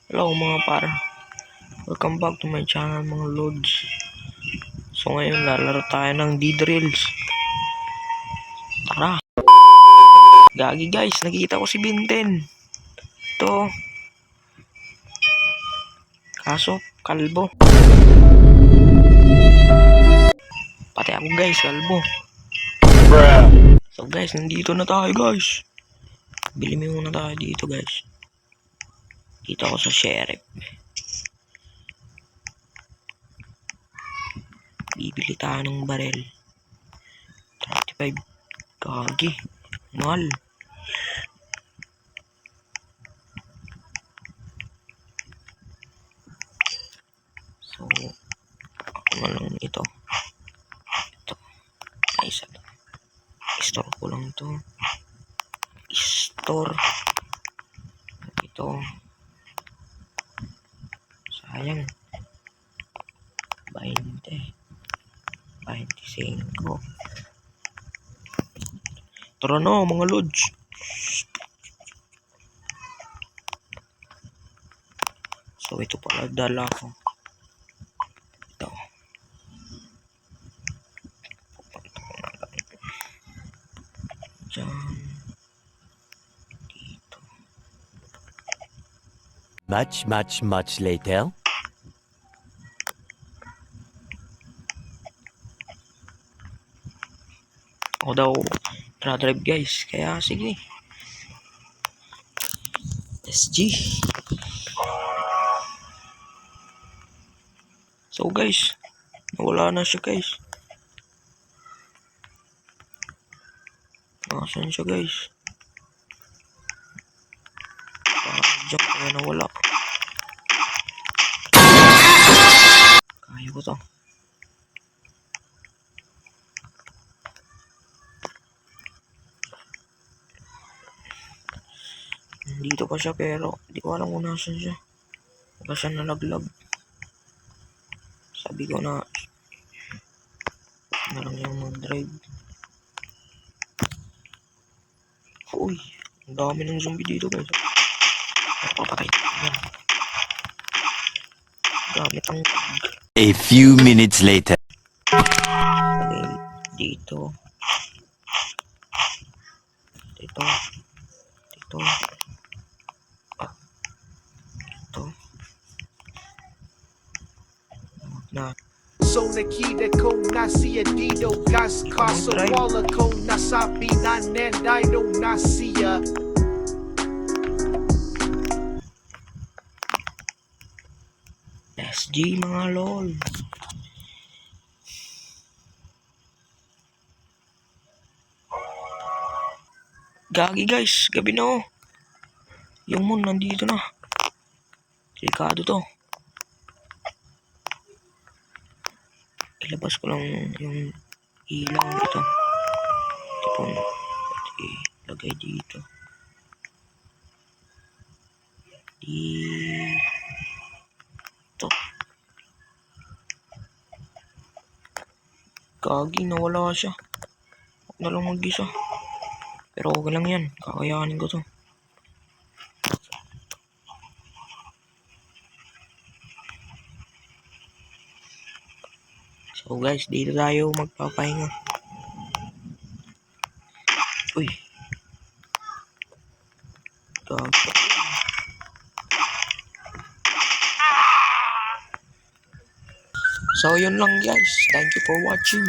Hello mga para, welcome back to my channel mga lods. So ngayon lalaro tayo ng D-Drills. Tara. Gagi guys, nakita ko si Binten. Ito. Kaso kalbo. Pati ako guys, kalbo. So guys, nandito na tayo guys. Bili muna tayo dito guys. Dito ako sa sheriff. Bibili tayo ng barel. 35. Gagi. Mahal. So, ako na lang ito. Ito. Ay, isa to. Store ko lang to. Store. Ito. Sayang. 20. 25. Tara na mga lods. So ito pala dala ko. Ito. Ito ko na lang. Diyan. Dito. Much later. Ako daw drive guys. Kaya sige. SG. So guys, nawala na siya guys. Nasaan siya guys? Diyan kaya nawala. Kaya ko to. Dito pa siya pero hindi ko alam kung nasan siya. Baka siya nalaglag. Sabi ko na lang yung mag-drive. Uy, ang dami ng zombie dito guys. Papatay. Yan. Gamit ang tag. A few minutes later. Okay, dito. Dito. Dito. Dito. Na. So nakita ko nasiya dito gas kaso wala ko nasabi na nenday no nasiya. SG mga lol. Gagi guys, gabi na oh. Yung moon nandito na. Delikado to. Ilabas ko lang yung ilaw ito. Tipon. Ilagay dito. Dito. Gagi, nawala siya. Huwag na lang mag-isa. Pero okay lang yan. Kakayanin ko to. So guys, dito tayo magpapahinga. Uy. Gagi. So yun lang guys. Thank you for watching.